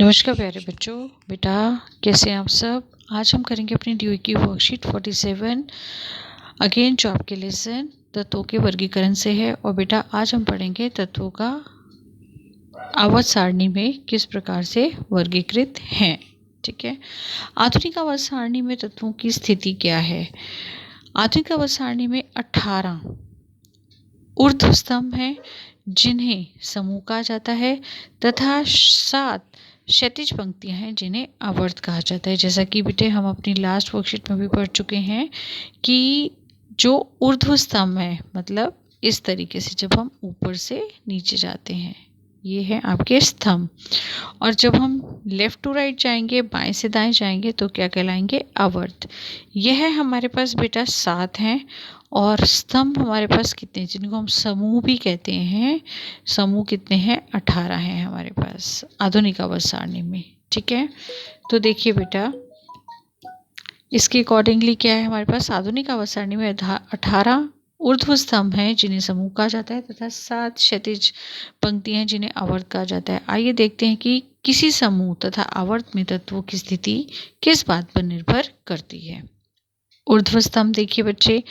नमस्कार प्यारे बच्चों, बेटा कैसे हैं आप सब। आज हम करेंगे अपनी ड्यू की वर्कशीट 47 अगेन जो आपके लेसन तत्वों के वर्गीकरण से है। और बेटा आज हम पढ़ेंगे तत्वों का आवर्त सारणी में किस प्रकार से वर्गीकृत हैं। ठीक है, आधुनिक आवर्त सारणी में तत्वों की स्थिति क्या है। आधुनिक आवर्त सारणी में 18 ऊर्ध्व स्तंभ हैं जिन्हें समूह कहा जाता है तथा 7 क्षैतिज पंक्तियां हैं जिन्हें आवर्त कहा जाता है। जैसा कि बेटे हम अपनी लास्ट वर्कशीट में भी पढ़ चुके हैं कि जो ऊर्ध्व स्तंभ है मतलब इस तरीके से जब हम ऊपर से नीचे जाते हैं ये है आपके स्तंभ, और जब हम लेफ्ट टू राइट जाएंगे बाएं से दाएं जाएंगे तो क्या कहलाएंगे आवर्त। यह हमारे पास बेटा 7 हैं और स्तंभ हमारे पास कितने जिनको हम समूह भी कहते हैं, समूह कितने हैं 18 हैं हमारे पास आधुनिक आवर्त सारणी में। ठीक है, तो देखिए बेटा इसके अकॉर्डिंगली क्या है हमारे पास आधुनिक आवर्त सारणी में 18 ऊर्ध्व स्तंभ हैं जिन्हें समूह कहा जाता है तथा 7 क्षैतिज पंक्तियां हैं जिन्हें आवर्त कहा जाता है। आइए देखते हैं कि किसी समूह तथा आवर्त में तत्वों की स्थिति किस बात पर निर्भर करती है। ऊर्ध्व स्तंभ देखिए बच्चे,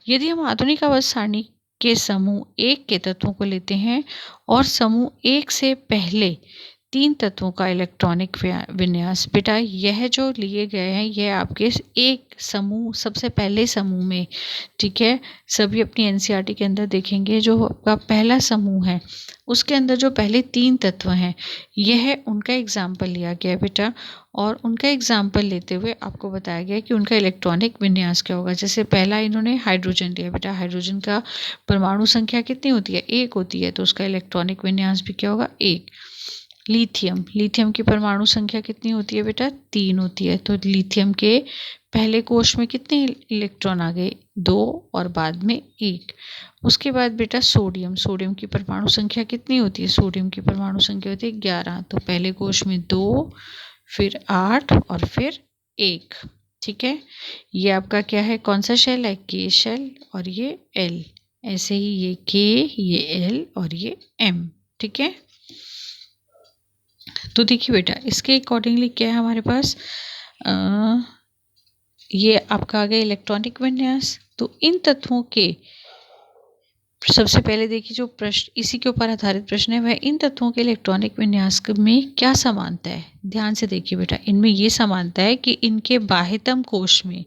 यदि हम आधुनिक आवर्त सारणी के समूह 1 के तत्वों को लेते हैं और समूह 1 से पहले 3 तत्वों का इलेक्ट्रॉनिक विन्यास, बेटा यह जो लिए गए हैं यह आपके एक समूह सबसे पहले समूह में, ठीक है, सभी अपनी एनसीईआरटी के अंदर देखेंगे जो आपका पहला समूह है उसके अंदर जो पहले 3 तत्व हैं यह उनका एग्जाम्पल लिया गया है बेटा। और उनका एग्जाम्पल लेते हुए आपको बताया गया कि उनका इलेक्ट्रॉनिक विन्यास क्या होगा। जैसे पहला इन्होंने हाइड्रोजन लिया बेटा, हाइड्रोजन का परमाणु संख्या कितनी होती है 1 होती है तो उसका इलेक्ट्रॉनिक विन्यास भी क्या होगा 1। लिथियम, लिथियम की परमाणु संख्या कितनी होती है बेटा 3 होती है तो लिथियम के पहले कोश में कितने इलेक्ट्रॉन आ गए 2 और बाद में 1। उसके बाद बेटा सोडियम, सोडियम की परमाणु संख्या कितनी होती है, सोडियम की परमाणु संख्या होती है 11 तो पहले कोश में 2 फिर 8 और फिर 1। ठीक है, ये आपका क्या है कौन सा शेल है के शेल और ये एल, ऐसे ही ये के ये एल और ये एम। ठीक है, तो देखिए बेटा इसके अकॉर्डिंगली क्या है हमारे पास ये आपका आ गया इलेक्ट्रॉनिक विन्यास। तो इन तत्वों के सबसे पहले देखिए जो प्रश्न इसी के ऊपर आधारित प्रश्न है वह इन तत्वों के इलेक्ट्रॉनिक विन्यास में क्या समानता है। ध्यान से देखिए बेटा इनमें ये समानता है कि इनके बाह्यतम कोश में,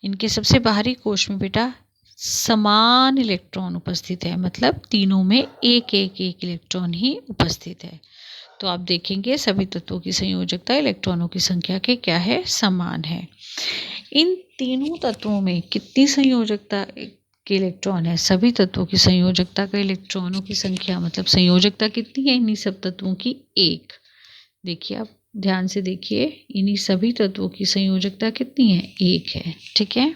इनके सबसे बाहरी कोश में बेटा समान इलेक्ट्रॉन उपस्थित है, मतलब तीनों में एक एक एक इलेक्ट्रॉन ही उपस्थित है। तो आप देखेंगे सभी तत्वों की संयोजकता इलेक्ट्रॉनों की संख्या के क्या है समान है। इन तीनों तत्वों में कितनी संयोजकता के इलेक्ट्रॉन है, सभी तत्वों की संयोजकता का इलेक्ट्रॉनों की संख्या मतलब संयोजकता कितनी है इन्हीं सब तत्वों की 1। देखिए आप ध्यान से देखिए इन्हीं सभी तत्वों की संयोजकता कितनी है 1 है। ठीक है,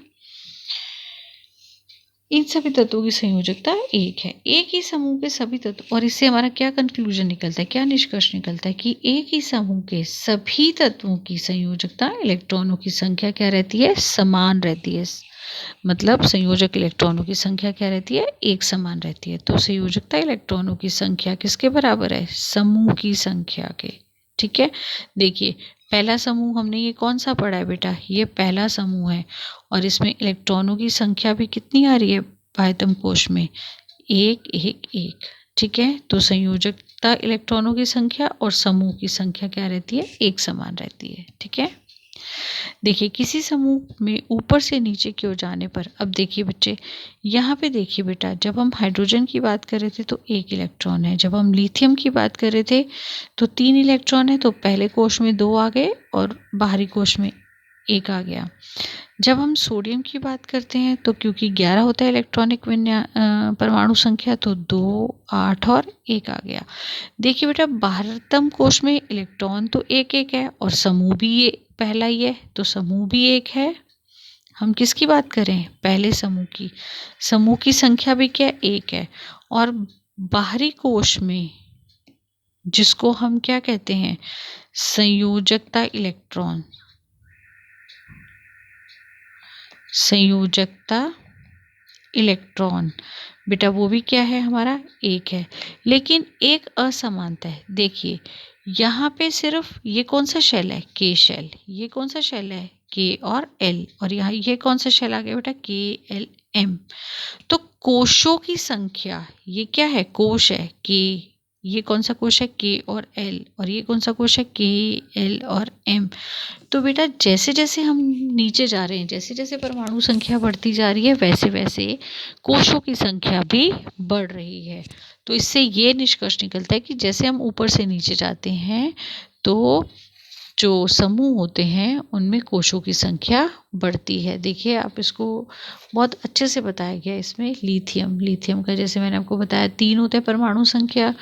इन सभी तत्वों की संयोजकता 1 है। एक ही समूह के सभी तत्व, और इससे हमारा क्या कंक्लूजन निकलता है, क्या निष्कर्ष निकलता है कि एक ही समूह के सभी तत्वों की संयोजकता इलेक्ट्रॉनों की संख्या क्या रहती है समान रहती है, मतलब संयोजक इलेक्ट्रॉनों की संख्या क्या रहती है एक समान रहती है। तो संयोजकता इलेक्ट्रॉनों की संख्या किसके बराबर है समूह की संख्या के। ठीक है, देखिए पहला समूह हमने ये कौन सा पढ़ा है बेटा, ये पहला समूह है और इसमें इलेक्ट्रॉनों की संख्या भी कितनी आ रही है बाह्यतम कोश में 1 1 1। ठीक है, तो संयोजकता इलेक्ट्रॉनों की संख्या और समूह की संख्या क्या रहती है एक समान रहती है। ठीक है, देखिए किसी समूह में ऊपर से नीचे की ओर जाने पर, अब देखिए बच्चे यहाँ पे देखिए बेटा जब हम हाइड्रोजन की बात कर रहे थे तो 1 इलेक्ट्रॉन है, जब हम लिथियम की बात कर रहे थे तो 3 इलेक्ट्रॉन है, तो पहले कोश में 2 आ गए और बाहरी कोश में 1 आ गया। जब हम सोडियम की बात करते हैं तो क्योंकि 11 होता है इलेक्ट्रॉनिक परमाणु संख्या तो 2 8 और 1 आ गया। देखिए बेटा बाह्यतम कोश में इलेक्ट्रॉन तो 1 1 है और समूह भी ये पहला ही है तो समूह भी 1 है। हम किसकी बात करें पहले समूह की संख्या भी क्या 1 है। और बाहरी कोश में जिसको हम क्या कहते हैं संयोजकता इलेक्ट्रॉन, संयोजकता इलेक्ट्रॉन। बेटा वो भी क्या है, हमारा एक है। लेकिन एक असमानता है, देखिए यहाँ पे सिर्फ ये कौन सा शेल है, के शेल। ये कौन सा शेल है, के और एल। और यहाँ ये कौन सा शेल आ गया बेटा, के एल एम। तो कोशों की संख्या, ये क्या है, कोश है के। ये कौन सा कोश है, के और एल। और ये कौन सा कोश है, के एल और एम। तो बेटा जैसे जैसे हम नीचे जा रहे हैं, जैसे जैसे परमाणु संख्या बढ़ती जा रही है, वैसे वैसे कोशों की संख्या भी बढ़ रही है। तो इससे ये निष्कर्ष निकलता है कि जैसे हम ऊपर से नीचे जाते हैं तो जो समूह होते हैं उनमें कोशों की संख्या बढ़ती है। देखिए आप इसको बहुत अच्छे से बताया गया इसमें। लिथियम का जैसे मैंने आपको बताया 3 होते हैं परमाणु संख्या,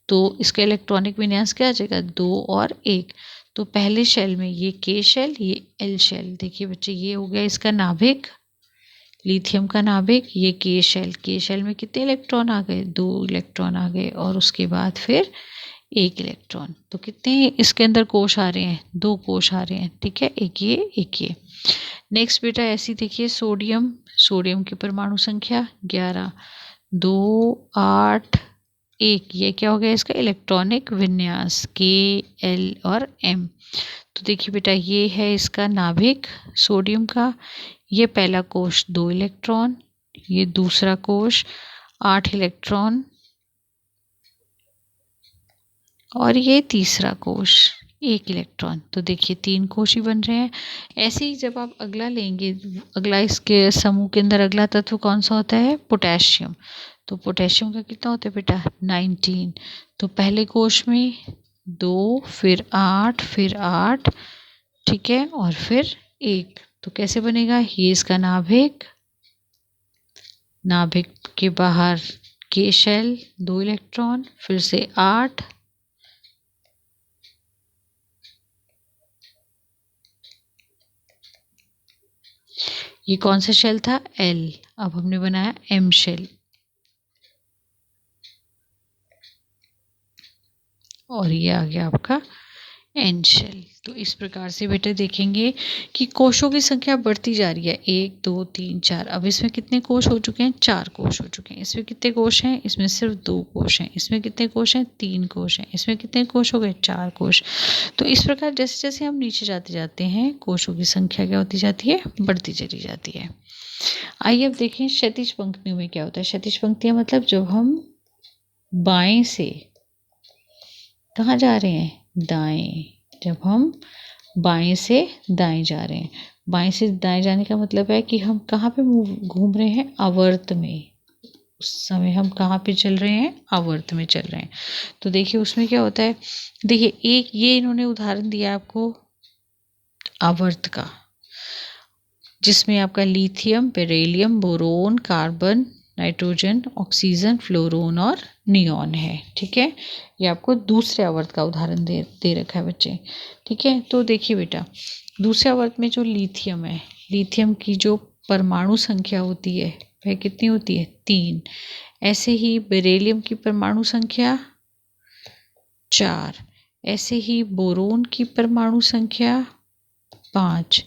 तो इसका इलेक्ट्रॉनिक विन्यास क्या आ जाएगा, 2 और 1। तो पहले शेल में ये के शेल, ये एल शेल। देखिए बच्चे ये हो गया इसका नाभिक, लिथियम का नाभिक। ये के शेल में कितने इलेक्ट्रॉन आ गए, 2 इलेक्ट्रॉन आ गए। और उसके बाद फिर 1 इलेक्ट्रॉन। तो कितने इसके अंदर कोश आ रहे हैं, 2 कोश आ रहे हैं, ठीक है, एक ये। नेक्स्ट बेटा ऐसी देखिए सोडियम की परमाणु संख्या 11, 2, 8, 1। ये क्या हो गया इसका इलेक्ट्रॉनिक विन्यास, के एल और एम। तो देखिए बेटा ये है इसका नाभिक सोडियम का। ये पहला कोश 2 इलेक्ट्रॉन, ये दूसरा कोश 8 इलेक्ट्रॉन, और ये तीसरा कोश 1 इलेक्ट्रॉन। तो देखिए 3 कोश ही बन रहे हैं। ऐसे ही जब आप अगला लेंगे, अगला इसके समूह के अंदर अगला तत्व कौन सा होता है, पोटेशियम। तो पोटेशियम का कितना होता है बेटा, 19। तो पहले कोश में 2, फिर 8, फिर 8, ठीक है, और फिर 1। तो कैसे बनेगा, ये इसका नाभिक के बाहर के शेल 2 इलेक्ट्रॉन, फिर से 8, ये कौन सा शेल था, एल। अब हमने बनाया एम शेल, और ये आ गया आपका एन शेल। तो इस प्रकार से बेटे देखेंगे कि कोशों की संख्या बढ़ती जा रही है, 1, 2, 3, 4। अब इसमें कितने कोश हो चुके हैं, 4 कोश हो चुके हैं। इसमें कितने कोश हैं, इसमें सिर्फ 2 कोश हैं। इसमें कितने कोश हैं, 3 कोश हैं। इसमें कितने कोश हो गए, 4 कोश। तो इस प्रकार जैसे जैसे हम नीचे जाते जाते हैं, कोशों की संख्या क्या होती जाती है, बढ़ती चली जाती है। आइए अब देखें क्षैतिज पंक्तियों में क्या होता है। क्षैतिज पंक्तियां मतलब जब हम बाएं से कहाँ जा रहे हैं, दाएं। जब हम बाएं से दाएं जा रहे हैं, बाएं से दाएं जाने का मतलब है कि हम कहाँ पे घूम रहे हैं, आवर्त में। उस समय हम कहाँ पे चल रहे हैं, आवर्त में चल रहे हैं। तो देखिए उसमें क्या होता है, देखिए एक ये इन्होंने उदाहरण दिया आपको आवर्त का, जिसमें आपका lithium, beryllium, boron, carbon, nitrogen, oxygen, fluorine और नियॉन है, ठीक है। ये आपको दूसरे आवर्त का उदाहरण दे रखा है बच्चे, ठीक है। तो देखिए बेटा दूसरे आवर्त में जो लिथियम है, लिथियम की जो परमाणु संख्या होती है वह कितनी होती है, 3। ऐसे ही बेरिलियम की परमाणु संख्या 4। ऐसे ही बोरोन की परमाणु संख्या 5।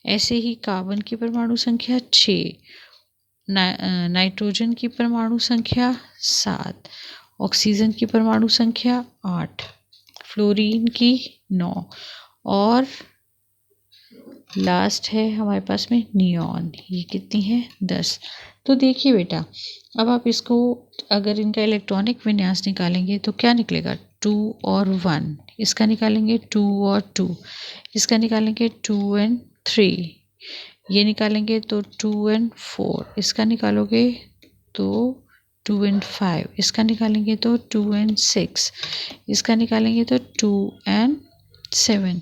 ऐसे ही कार्बन की परमाणु संख्या 6, नाइट्रोजन की परमाणु संख्या 7, ऑक्सीजन की परमाणु संख्या 8, फ्लोरीन की 9, और लास्ट है हमारे पास में नियॉन, ये कितनी है, 10। तो देखिए बेटा अब आप इसको अगर इनका इलेक्ट्रॉनिक विन्यास निकालेंगे तो क्या निकलेगा, 2 और 1। इसका निकालेंगे 2 और 2, इसका निकालेंगे 2 और 3, ये निकालेंगे तो 2 और 4, इसका निकालोगे तो 2 और 5, इसका निकालेंगे तो 2 और 6, इसका निकालेंगे तो 2 और 7।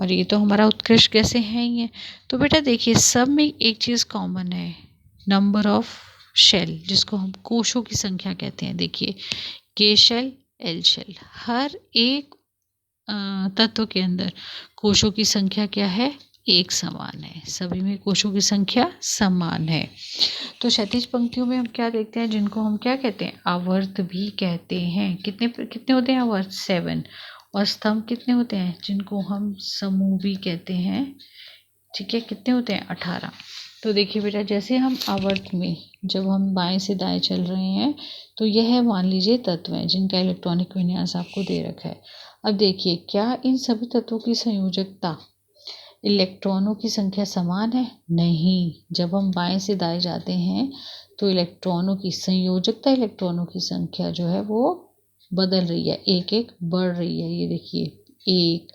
और ये तो हमारा उत्कृष्ट कैसे हैं ही है। तो बेटा देखिए सब में एक चीज़ कॉमन है, नंबर ऑफ शेल, जिसको हम कोशों की संख्या कहते हैं। देखिए के शेल, एल शेल, हर एक तत्व के अंदर कोशों की संख्या क्या है, एक समान है। सभी में कोशों की संख्या समान है। तो क्षैतिज पंक्तियों में हम क्या देखते हैं, जिनको हम क्या कहते हैं, आवर्त भी कहते हैं। कितने कितने होते हैं आवर्त, 7। और स्तंभ कितने होते हैं, जिनको हम समूह भी कहते हैं, ठीक है, कितने होते हैं, 18। तो देखिए बेटा, जैसे हम आवर्त में जब हम बाएं से दाएं चल रहे हैं तो यह मान लीजिए तत्व हैं जिनका इलेक्ट्रॉनिक विन्यास आपको दे रखा है। अब देखिए, क्या इन सभी तत्वों की संयोजकता इलेक्ट्रॉनों की संख्या समान है? नहीं। जब हम बाएं से दाएं जाते हैं तो इलेक्ट्रॉनों की संयोजकता, इलेक्ट्रॉनों की संख्या जो है वो बदल रही है, एक एक बढ़ रही है। ये देखिए, 1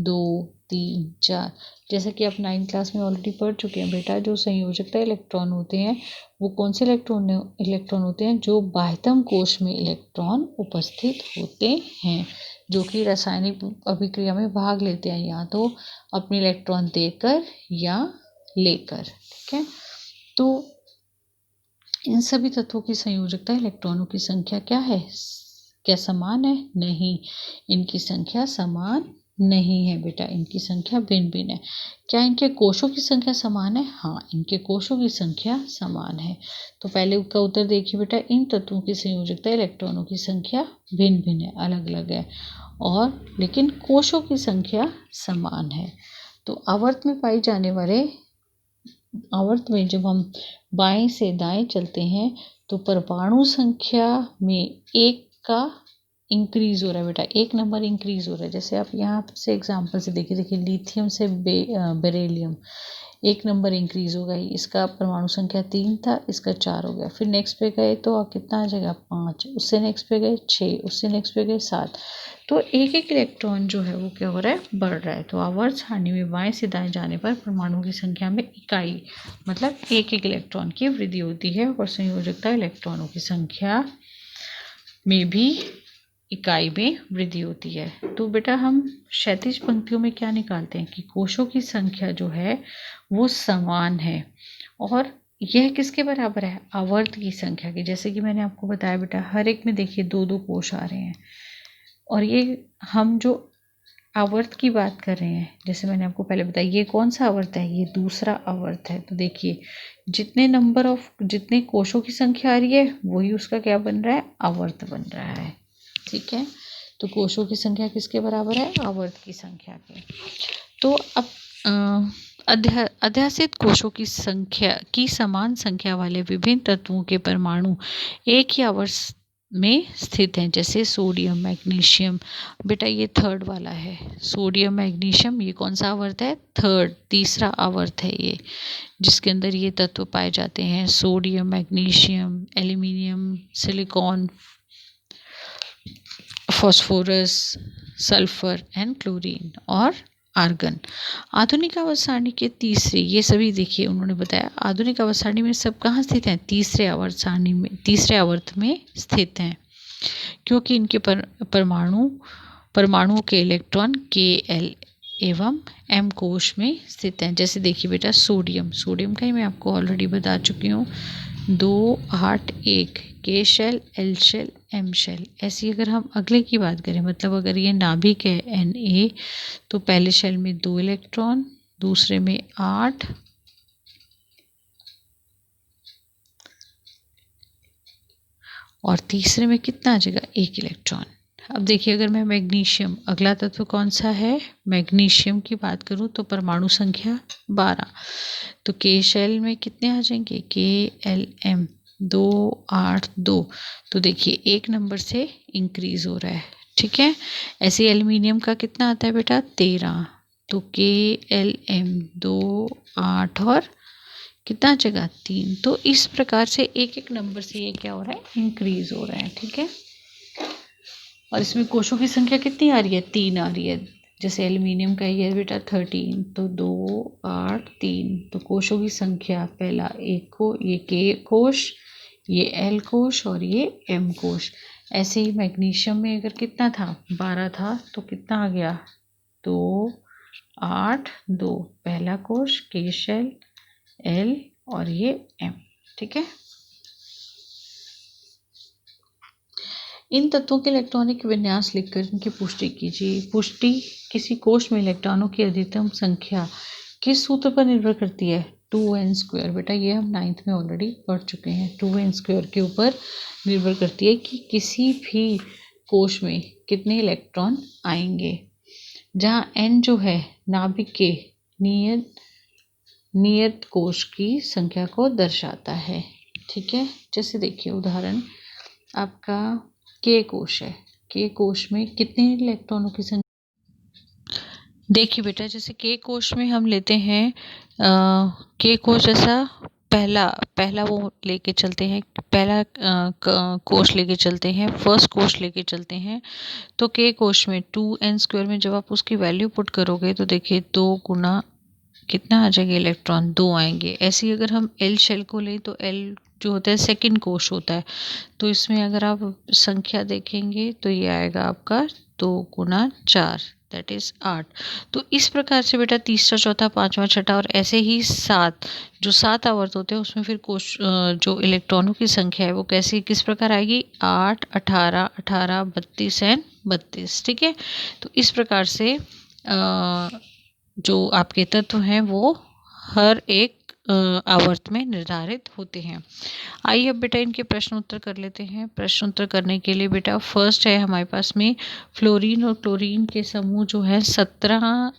2 3 4, जैसा कि आप 9th क्लास में ऑलरेडी पढ़ चुके हैं बेटा। जो संयोजकता इलेक्ट्रॉन होते हैं वो कौन से इलेक्ट्रॉन होते हैं? जो बाह्यतम कोश में इलेक्ट्रॉन उपस्थित होते हैं, जो कि रासायनिक अभिक्रिया में भाग लेते हैं, या तो अपने इलेक्ट्रॉन देकर या लेकर। ठीक है, तो इन सभी तत्वों की संयोजकता इलेक्ट्रॉनों की संख्या क्या है? क्या समान है? नहीं, इनकी संख्या समान नहीं है बेटा, इनकी संख्या भिन्न भिन्न है। क्या इनके कोशों की संख्या समान है? हाँ, इनके कोशों की संख्या समान है। तो पहले का उत्तर देखिए बेटा, इन तत्वों की संयोजकता इलेक्ट्रॉनों की संख्या भिन्न भिन्न है, अलग अलग है, और लेकिन कोशों की संख्या समान है। तो आवर्त में पाई जाने वाले, आवर्त में जब हम बाएं से दाएं चलते हैं तो परमाणु संख्या में एक का इंक्रीज हो रहा है बेटा, एक नंबर इंक्रीज हो रहा है। जैसे आप यहाँ से एग्जांपल से देखिए, लिथियम से बेरिलियम, एक नंबर इंक्रीज हो गई। इसका परमाणु संख्या 3 था, इसका 4 हो गया। फिर नेक्स्ट पे गए तो कितना आ जाएगा? 5। उससे नेक्स्ट पे गए 6, उससे नेक्स्ट पे गए 7। तो एक एक इलेक्ट्रॉन जो है वो क्या हो रहा है? बढ़ रहा है। तो आवर्त सारणी में बाएं से दाएं जाने पर परमाणु की संख्या में इकाई, मतलब एक एक इलेक्ट्रॉन की वृद्धि होती है, और संयोजकता इलेक्ट्रॉनों की संख्या में भी इकाई में वृद्धि होती है। तो बेटा, हम क्षैतिज पंक्तियों में क्या निकालते हैं कि कोशों की संख्या जो है वो समान है, और यह किसके बराबर है? आवर्त की संख्या की। जैसे कि मैंने आपको बताया बेटा, हर एक में देखिए 2 2 कोश आ रहे हैं, और ये हम जो आवर्त की बात कर रहे हैं, जैसे मैंने आपको पहले बताया, ये कौन सा आवर्त है? ये दूसरा आवर्त है। तो देखिए, जितने कोशों की संख्या आ रही है वही उसका क्या बन रहा है? आवर्त बन रहा है। ठीक है, तो कोशों की संख्या किसके बराबर है? आवर्त की संख्या के। तो अब अध्यासित कोशों की संख्या की समान संख्या वाले विभिन्न तत्वों के परमाणु एक ही आवर्त में स्थित हैं, जैसे सोडियम, मैग्नीशियम। बेटा, ये थर्ड वाला है, सोडियम मैग्नीशियम। ये कौन सा आवर्त है? थर्ड, तीसरा आवर्त है ये, जिसके अंदर ये तत्व पाए जाते हैं: sodium, magnesium, aluminium, silicon, phosphorus, sulphur and chlorine और आर्गन। आधुनिक आवर्त सारणी के तीसरे, ये सभी देखिए उन्होंने बताया, आधुनिक आवर्त सारणी में सब कहाँ स्थित हैं? तीसरे आवर्त सारणी में, तीसरे आवर्त में स्थित हैं, क्योंकि इनके परमाणुओं के इलेक्ट्रॉन Kl एवं M कोश में स्थित हैं। जैसे देखिए बेटा, सोडियम का ही मैं आपको ऑलरेडी बता चुकी हूँ, 2 8 1, K shell, L shell, M shell. ऐसी अगर हम अगले की बात करें, मतलब अगर ये नाभिक है Na, तो पहले शेल में 2 इलेक्ट्रॉन, दूसरे में 8, और तीसरे में कितना आ जाएगा? 1 इलेक्ट्रॉन। अब देखिए, अगर मैं मैग्नीशियम, अगला तत्व कौन सा है? मैग्नीशियम की बात करूं तो परमाणु संख्या 12, तो K शेल में कितने आ जाएंगे? KLM 2 8 2। तो देखिए, एक नंबर से इंक्रीज हो रहा है। ठीक है, ऐसे एल्यूमिनियम का कितना आता है बेटा? 13, तो KLM 2 8 और कितना जगह? 3। तो इस प्रकार से एक एक नंबर से ये क्या हो रहा है? इंक्रीज हो रहा है। ठीक है, और इसमें कोशों की संख्या कितनी आ रही है? 3 आ रही है। जैसे एल्यूमिनियम का ये है बेटा 13, तो 2 8 3, तो कोशों की संख्या, पहला एक को ये K कोश, ये L कोश और ये M कोश। ऐसे ही मैग्नीशियम में अगर कितना था? 12 था, तो कितना आ गया? 2 8 2, पहला कोश, K शेल, L और ये M। ठीक है, इन तत्वों के इलेक्ट्रॉनिक विन्यास लिखकर इनकी पुष्टि कीजिए। पुष्टि: किसी कोश में इलेक्ट्रॉनों की अधिकतम संख्या किस सूत्र पर निर्भर करती है? 2n²। बेटा, ये हम 9th में ऑलरेडी पढ़ चुके हैं। 2n² के ऊपर निर्भर करती है कि किसी भी कोश में कितने इलेक्ट्रॉन आएंगे, जहाँ n जो है नाभिक के नियत नियत कोश की संख्या को दर्शाता है। ठीक है, जैसे देखिए उदाहरण आपका K कोश है। K कोश में कितने इलेक्ट्रॉनों की संख्या, देखिए बेटा जैसे K कोश में हम लेते हैं K कोश जैसा पहला वो लेके चलते हैं, पहला कोश लेके चलते हैं, फर्स्ट कोश लेके चलते हैं। तो K कोश में 2n² में जब आप उसकी वैल्यू पुट करोगे तो देखिए 2 गुना कितना आ जाएगा, इलेक्ट्रॉन 2 आएंगे। ऐसे ही अगर हम L शेल को लें तो L जो होता है सेकंड कोश होता है, तो इसमें अगर आप संख्या देखेंगे तो ये आएगा आपका 2 गुना 4 दैट इज 8। तो इस प्रकार से बेटा तीसरा, चौथा, पांचवा, छठा और ऐसे ही 7 जो 7 आवर्त होते हैं उसमें फिर कोश जो इलेक्ट्रॉनों की संख्या है वो कैसी किस प्रकार आएगी, 8, 18, 18, 32 एंड 32। ठीक है, तो इस प्रकार से जो आपके तत्व हैं वो हर एक आवर्त में निर्धारित होते हैं। आइए अब बेटा इनके प्रश्न उत्तर कर लेते हैं। प्रश्न उत्तर करने के लिए बेटा फर्स्ट है हमारे पास में फ्लोरीन और क्लोरीन के समूह जो है 17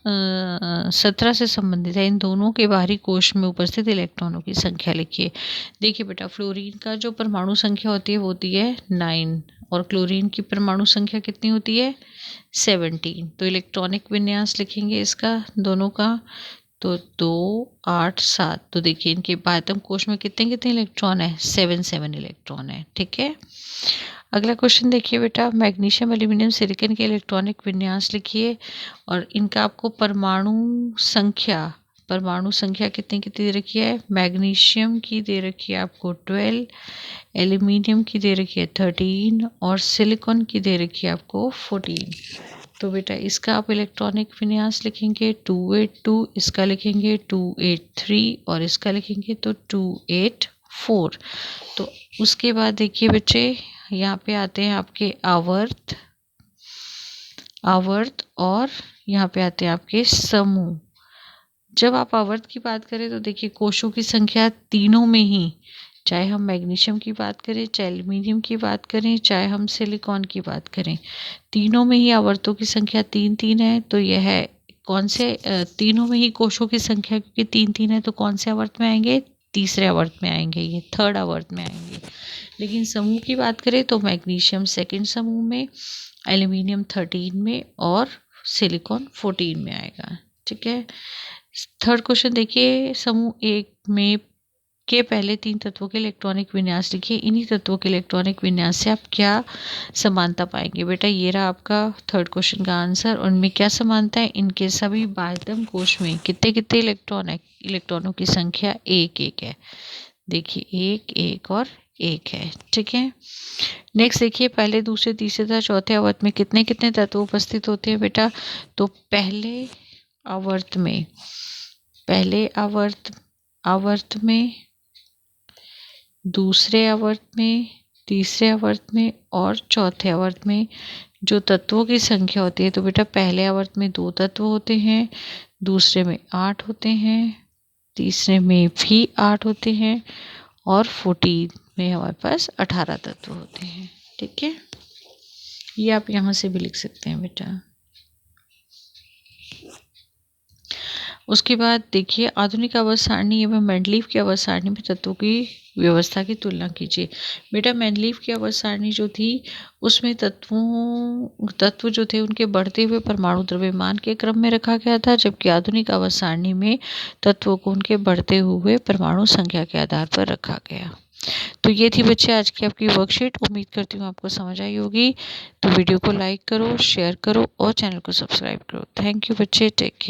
से संबंधित है। इन दोनों के बाहरी कोश में उपस्थित इलेक्ट्रॉनों की संख्या लिखिए। देखिए बेटा फ्लोरीन का जो परमाणु संख्या होती है वो होती है 9 और क्लोरीन की परमाणु संख्या कितनी होती है 17। तो इलेक्ट्रॉनिक विन्यास लिखेंगे इसका दोनों का, तो 2, 8, 7। तो देखिए इनके बाह्यतम कोश में कितने कितने इलेक्ट्रॉन है, 7 इलेक्ट्रॉन है। ठीक है, अगला क्वेश्चन देखिए बेटा मैग्नीशियम, एल्यूमिनियम, सिलिकॉन के इलेक्ट्रॉनिक विन्यास लिखिए और इनका आपको परमाणु संख्या कितनी कितनी दे रखी है। मैग्नीशियम की दे रखी है आपको 12, एल्यूमिनियम की दे रखी है 13 और सिलिकॉन की दे रखी है आपको 14। तो बेटा इसका आप इलेक्ट्रॉनिक विन्यास लिखेंगे 282, इसका लिखेंगे 283 और इसका लिखेंगे तो 284। तो उसके बाद देखिए बच्चे यहाँ पे आते हैं आपके आवर्त और यहाँ पे आते हैं आपके समूह। जब आप आवर्त की बात करें तो देखिए कोशों की संख्या तीनों में ही, चाहे हम मैग्नीशियम की बात करें, चाहे एल्यूमिनियम की बात करें, चाहे हम सिलिकॉन की बात करें, तीनों में ही आवर्तों की संख्या 3-3 है। तो यह है कौन से तीनों में ही कोशों की संख्या क्योंकि 3-3 है तो कौन से आवर्त में आएंगे, तीसरे आवर्त में आएंगे, ये थर्ड आवर्त में आएंगे। लेकिन समूह की बात करें तो मैग्नीशियम सेकेंड समूह में, एल्यूमिनियम 13 में और सिलिकॉन 14 में आएगा। ठीक है, थर्ड क्वेश्चन देखिए समूह 1 में के पहले 3 तत्वों के इलेक्ट्रॉनिक विन्यास लिखिए। इन्हीं तत्वों के इलेक्ट्रॉनिक विन्यास से आप क्या समानता पाएंगे। बेटा ये रहा आपका थर्ड क्वेश्चन का आंसर। उनमें क्या समानता है, इनके सभी बाह्यतम कोश में कितने कितने इलेक्ट्रॉन है, इलेक्ट्रॉनों की संख्या 1-1 है। देखिए 1-1 और 1 है। ठीक है, नेक्स्ट देखिए पहले, दूसरे, तीसरे तथा चौथे आवर्त में कितने कितने तत्व उपस्थित होते हैं बेटा। तो पहले आवर्त में, दूसरे आवर्त में, तीसरे आवर्त में और चौथे आवर्त में जो तत्वों की संख्या होती है तो बेटा पहले आवर्त में 2 तत्व होते हैं, दूसरे में 8 होते हैं, तीसरे में भी 8 होते हैं और 14 में हमारे पास 18 तत्व होते हैं। ठीक है, ये आप यहाँ से भी लिख सकते हैं बेटा। उसके बाद देखिए आधुनिक आवर्त सारणी एवं मेंडलीव की आवर्त सारणी में तत्वों की व्यवस्था की तुलना कीजिए। बेटा मेंडलीव की आवर्त सारणी जो थी उसमें तत्व जो थे उनके बढ़ते हुए परमाणु द्रव्यमान के क्रम में रखा गया था, जबकि आधुनिक आवर्त सारणी में तत्वों को उनके बढ़ते हुए परमाणु संख्या के आधार पर रखा गया। तो ये थी बच्चे आज की आपकी वर्कशीट। उम्मीद करती हूँ आपको समझ आई होगी। तो वीडियो को लाइक करो, शेयर करो और चैनल को सब्सक्राइब करो। थैंक यू बच्चे, टेक केयर।